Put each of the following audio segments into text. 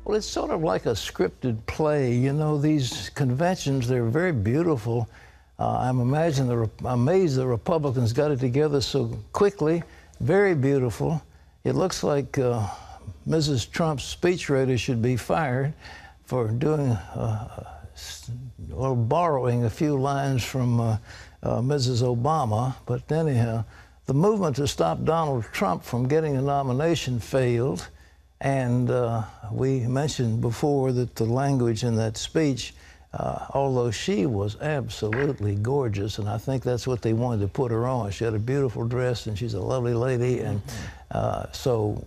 Well, it's sort of like a scripted play. You know, these conventions, they're very beautiful. I'm amazed the Republicans got it together so quickly. Very beautiful. It looks like Mrs. Trump's speechwriter should be fired for doing or borrowing a few lines from Mrs. Obama. But anyhow, the movement to stop Donald Trump from getting a nomination failed. And we mentioned before that the language in that speech, although she was absolutely gorgeous, and I think that's what they wanted to put her on. She had a beautiful dress, and she's a lovely lady. And so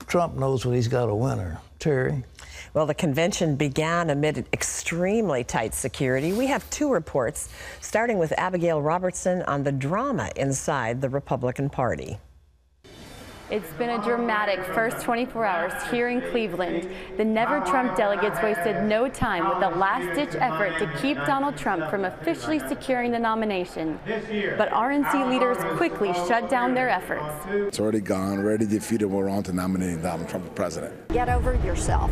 Trump knows when he's got a winner. Terry? Well, the convention began amid extremely tight security. We have two reports, starting with Abigail Robertson on the drama inside the Republican Party. It's been a dramatic first 24 hours here in Cleveland. The Never Trump delegates wasted no time with a last-ditch effort to keep Donald Trump from officially securing the nomination. But RNC leaders quickly shut down their efforts. It's already gone, already defeated. We're on to nominating Donald Trump for president. Get over yourself.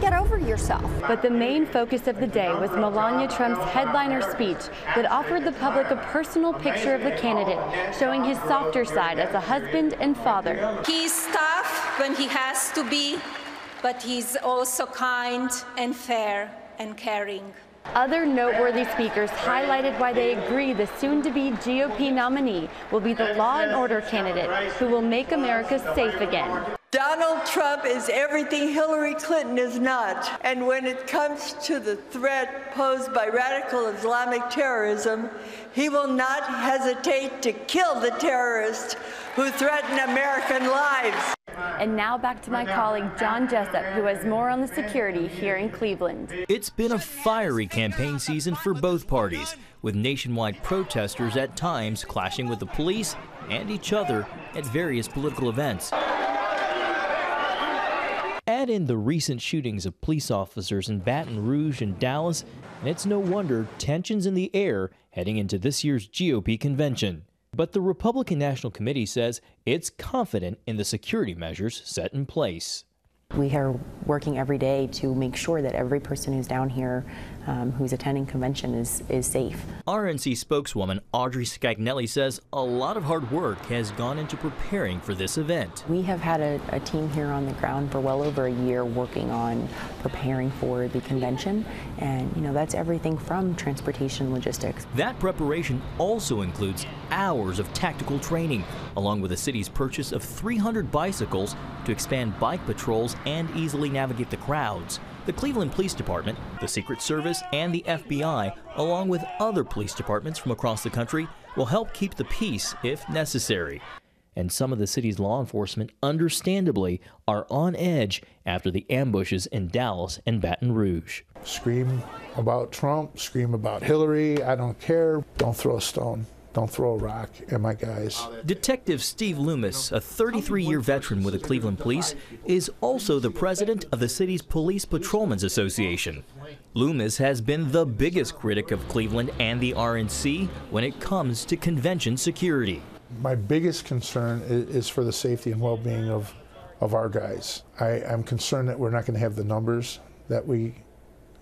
Get over yourself. But the main focus of the day was Melania Trump's headliner speech that offered the public a personal picture of the candidate, showing his softer side as a husband and father. He's tough when he has to be, but he's also kind and fair and caring. Other noteworthy speakers highlighted why they agree the soon-to-be GOP nominee will be the law and order candidate who will make America safe again. Donald Trump is everything Hillary Clinton is not. And when it comes to the threat posed by radical Islamic terrorism, he will not hesitate to kill the terrorists who threaten American lives. And now back to my colleague John Jessup, who has more on the security here in Cleveland. It's been a fiery campaign season for both parties, with nationwide protesters at times clashing with the police and each other at various political events. Add in the recent shootings of police officers in Baton Rouge and Dallas, and it's no wonder tensions in the air heading into this year's GOP convention. But the Republican National Committee says it's confident in the security measures set in place. We are working every day to make sure that every person who's down here who's attending convention is safe. RNC spokeswoman Audrey Scagnelli says a lot of hard work has gone into preparing for this event. We have had a team here on the ground for well over a year working on preparing for the convention, and that's everything from transportation logistics. That preparation also includes hours of tactical training, along with the city's purchase of 300 bicycles to expand bike patrols and easily navigate the crowds. The Cleveland Police Department, the Secret Service, and the FBI, along with other police departments from across the country, will help keep the peace if necessary. And some of the city's law enforcement, understandably, are on edge after the ambushes in Dallas and Baton Rouge. Scream about Trump, scream about Hillary, I don't care. Don't throw a stone. Don't throw a rock at my guys. Detective Steve Loomis, a 33-year veteran with the Cleveland Police, is also the president of the city's Police Patrolmen's Association. Loomis has been the biggest critic of Cleveland and the RNC when it comes to convention security. My biggest concern is for the safety and well-being of our guys. I'm concerned that we're not going to have the numbers that we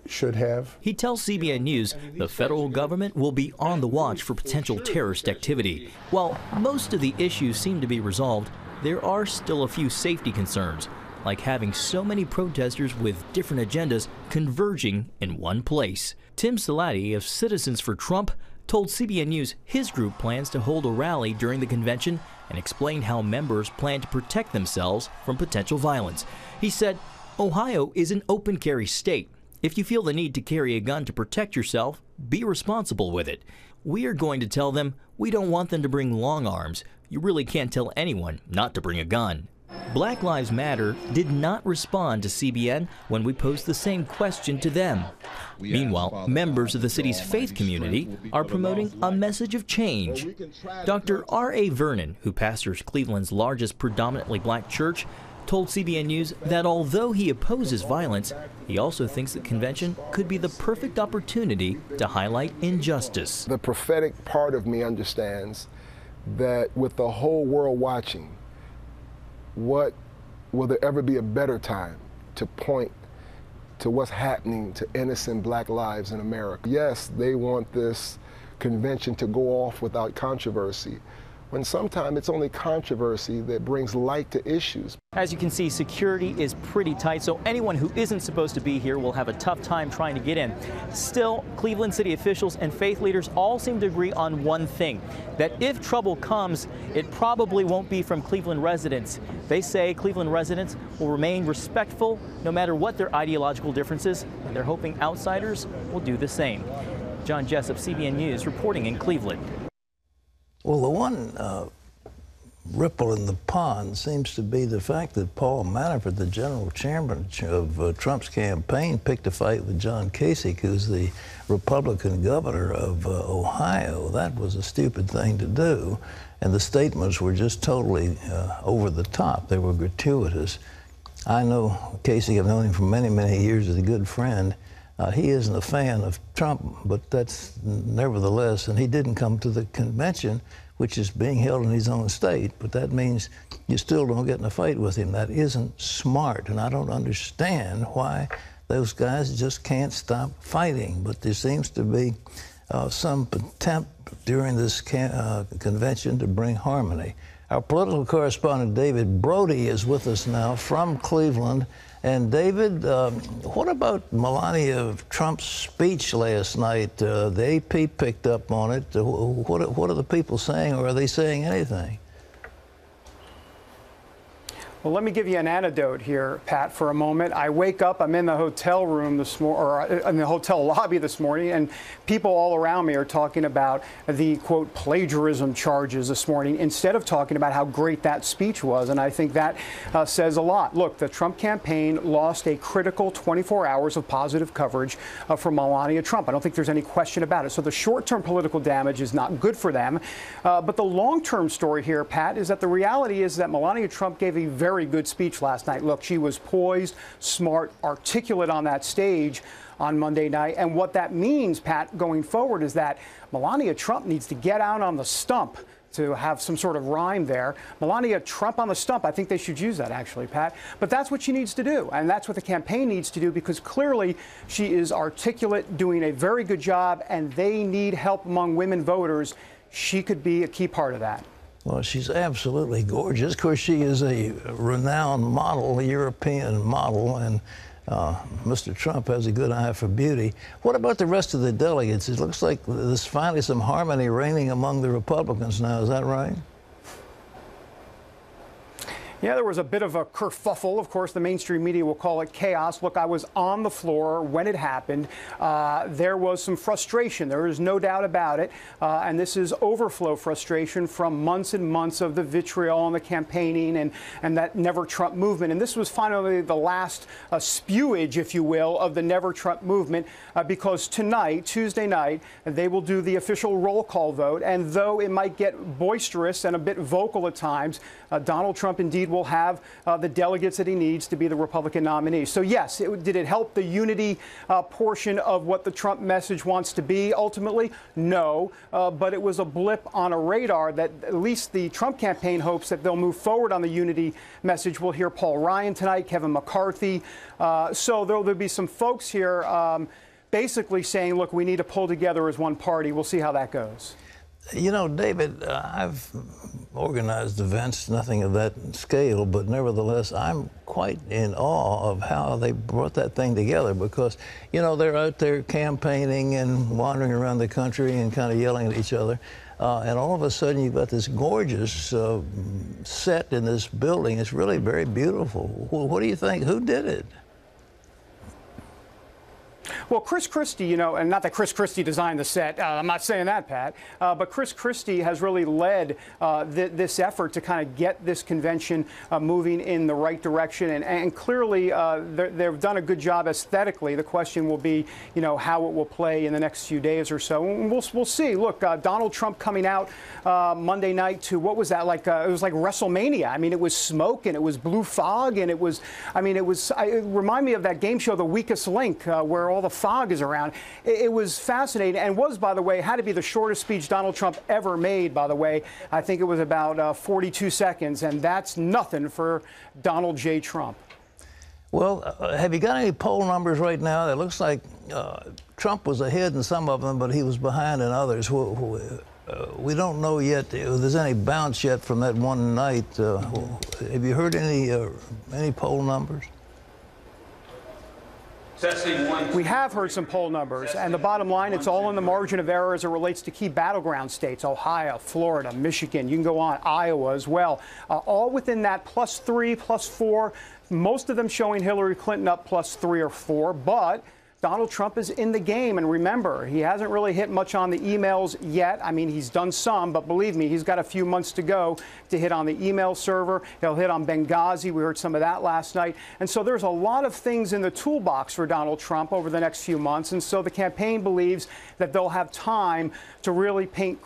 should have. He tells CBN News the federal government will be on the watch for potential terrorist activity. While most of the issues seem to be resolved, there are still a few safety concerns, like having so many protesters with different agendas converging in one place. Tim Salati of Citizens for Trump told CBN News his group plans to hold a rally during the convention and explained how members plan to protect themselves from potential violence. He said, "Ohio is an open carry state. If you feel the need to carry a gun to protect yourself, be responsible with it. We are going to tell them we don't want them to bring long arms. You really can't tell anyone not to bring a gun." Black Lives Matter did not respond to CBN when we posed the same question to them. Meanwhile, members of the city's faith community are promoting a message of change. Dr. R.A. Vernon, who pastors Cleveland's largest predominantly black church, told CBN News that although he opposes violence, he also thinks the convention could be the perfect opportunity to highlight injustice. The prophetic part of me understands that with the whole world watching, what will there ever be a better time to point to what's happening to innocent black lives in America. Yes, they want this convention to go off without controversy, when sometimes it's only controversy that brings light to issues. As you can see, security is pretty tight, so anyone who isn't supposed to be here will have a tough time trying to get in. Still, Cleveland city officials and faith leaders all seem to agree on one thing, that if trouble comes, it probably won't be from Cleveland residents. They say Cleveland residents will remain respectful no matter what their ideological differences, and they're hoping outsiders will do the same. John Jessup, CBN News, reporting in Cleveland. Well, the one ripple in the pond seems to be the fact that Paul Manafort, the general chairman of Trump's campaign, picked a fight with John Kasich, who's the Republican governor of Ohio. That was a stupid thing to do, and the statements were just totally over the top. They were gratuitous. I know Kasich. I've known him for many, many years as a good friend. He isn't a fan of Trump, but that's nevertheless, and he didn't come to the convention, which is being held in his own state, but that means you still don't get in a fight with him. That isn't smart, and I don't understand why those guys just can't stop fighting. But there seems to be some attempt during this convention to bring harmony. Our political correspondent David Brody is with us now from Cleveland. And David, what about Melania Trump's speech last night? The AP picked up on it. What are the people saying, or are they saying anything? Well, let me give you an anecdote here, Pat, for a moment. I wake up, I'm in the hotel room this morning, or in the hotel lobby this morning, and people all around me are talking about the, quote, plagiarism charges this morning, instead of talking about how great that speech was. And I think that says a lot. Look, the Trump campaign lost a critical 24 hours of positive coverage from Melania Trump. I don't think there's any question about it. So the short-term political damage is not good for them. But the long-term story here, Pat, is that the reality is that Melania Trump gave a very good speech last night. Look, she was poised, smart, articulate on that stage on Monday night. And what that means, Pat, going forward is that Melania Trump needs to get out on the stump, to have some sort of rhyme there. Melania Trump on the stump, I think they should use that, actually, Pat. But that's what she needs to do, and that's what the campaign needs to do, because clearly she is articulate, doing a very good job, and they need help among women voters. She could be a key part of that. Well, she's absolutely gorgeous. Of course, she is a renowned model, a European model, and Mr. Trump has a good eye for beauty. What about the rest of the delegates? It looks like there's finally some harmony reigning among the Republicans now. Is that right? Yeah, there was a bit of a kerfuffle. Of course, the mainstream media will call it chaos. Look, I was on the floor when it happened. There was some frustration. There is no doubt about it. And this is overflow frustration from months and months of the vitriol and the campaigning and that Never Trump movement. And this was finally the last spewage, if you will, of the Never Trump movement, because tonight, Tuesday night, they will do the official roll call vote. And though it might get boisterous and a bit vocal at times, Donald Trump indeed will have the delegates that he needs to be the Republican nominee. So yes, did it help the unity portion of what the Trump message wants to be ultimately? No, but it was a blip on a radar that at least the Trump campaign hopes that they'll move forward on the unity message. We'll hear Paul Ryan tonight, Kevin McCarthy. So there'll be some folks here basically saying, look, we need to pull together as one party. We'll see how that goes. You know, David, I've organized events, nothing of that scale, but nevertheless, I'm quite in awe of how they brought that thing together, because, you know, they're out there campaigning and wandering around the country and kind of yelling at each other. And all of a sudden, you've got this gorgeous set in this building. It's really very beautiful. What do you think? Who did it? Well, Chris Christie, you know, and not that Chris Christie designed the set, I'm not saying that, Pat, but Chris Christie has really led this effort to kind of get this convention moving in the right direction. And clearly, they've done a good job aesthetically. The question will be, you know, how it will play in the next few days or so. And we'll see. Look, Donald Trump coming out Monday night to, what was that, like, it was like WrestleMania. I mean, it was smoke and it was blue fog and it was, I mean, it reminded me of that game show, The Weakest Link, where all the fog is around. It was fascinating, and was, by the way, had to be the shortest speech Donald Trump ever made, by the way. I think it was about 42 seconds, and that's nothing for Donald J. Trump. Well, have you got any poll numbers right now? It looks like Trump was ahead in some of them, but he was behind in others. We don't know yet if there's any bounce yet from that one night. Have you heard any poll numbers? We have heard some poll numbers, and the bottom line, it's all in the margin of error as it relates to key battleground states: Ohio, Florida, Michigan, you can go on, Iowa as well, all within that +3, +4, most of them showing Hillary Clinton up +3 or 4, but Donald Trump is in the game, and remember, he hasn't really hit much on the emails yet. I mean, he's done some, but believe me, he's got a few months to go to hit on the email server. He'll hit on Benghazi. We heard some of that last night. And so there's a lot of things in the toolbox for Donald Trump over the next few months, and so the campaign believes that they'll have time to really paint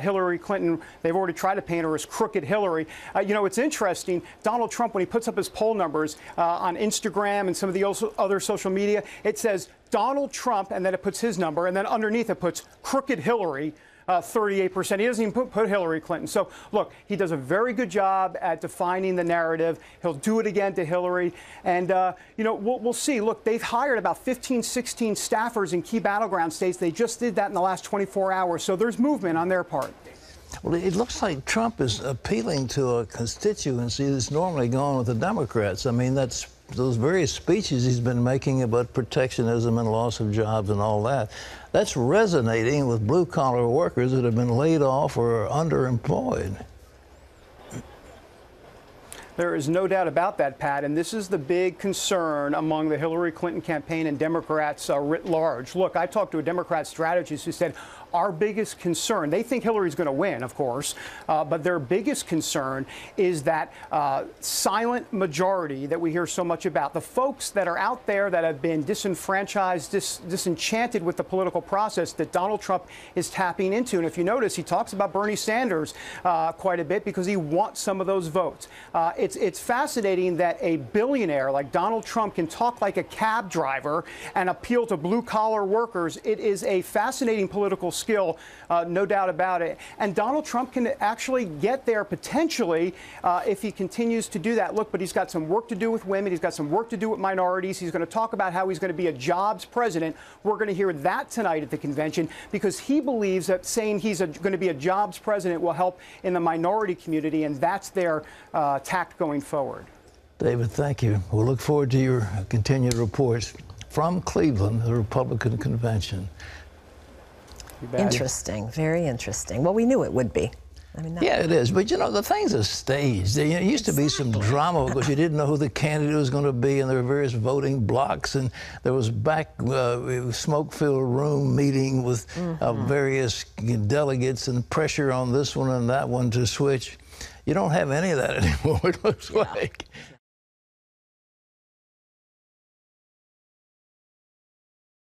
Hillary Clinton. They've already tried to paint her as crooked Hillary. You know, it's interesting, Donald Trump, when he puts up his poll numbers on Instagram and some of the other social media, it says Donald Trump, and then it puts his number, and then underneath it puts crooked Hillary, 38%. He doesn't even put Hillary Clinton. So, look, he does a very good job at defining the narrative. He'll do it again to Hillary. And, you know, we'll see. Look, they've hired about 15, 16 staffers in key battleground states. They just did that in the last 24 hours. So there's movement on their part. Well, it looks like Trump is appealing to a constituency that's normally going with the Democrats. I mean, that's those various speeches he's been making about protectionism and loss of jobs and all that. That's resonating with blue-collar workers that have been laid off or are underemployed. There is no doubt about that, Pat, and this is the big concern among the Hillary Clinton campaign and Democrats writ large. Look, I talked to a Democrat strategist who said our biggest concern, they think Hillary's going to win, of course, but their biggest concern is that silent majority that we hear so much about, the folks that are out there that have been disenfranchised, disenchanted with the political process that Donald Trump is tapping into. And if you notice, he talks about Bernie Sanders quite a bit because he wants some of those votes. It's fascinating that a billionaire like Donald Trump can talk like a cab driver and appeal to blue-collar workers. It is a fascinating political skill, no doubt about it. And Donald Trump can actually get there potentially if he continues to do that. Look, but he's got some work to do with women. He's got some work to do with minorities. He's going to talk about how he's going to be a jobs president. We're going to hear that tonight at the convention because he believes that saying he's going to be a jobs president will help in the minority community, and that's their tact going forward. David, thank you. We'll look forward to your continued reports from Cleveland, the Republican convention. Interesting, very interesting. Well, we knew it would be. I mean, yeah, it is. But, you know, the things are staged. There used to be some drama because you didn't know who the candidate was going to be, and there were various voting blocks, and there was smoke-filled room meeting with various delegates and pressure on this one and that one to switch. You don't have any of that anymore, it looks like.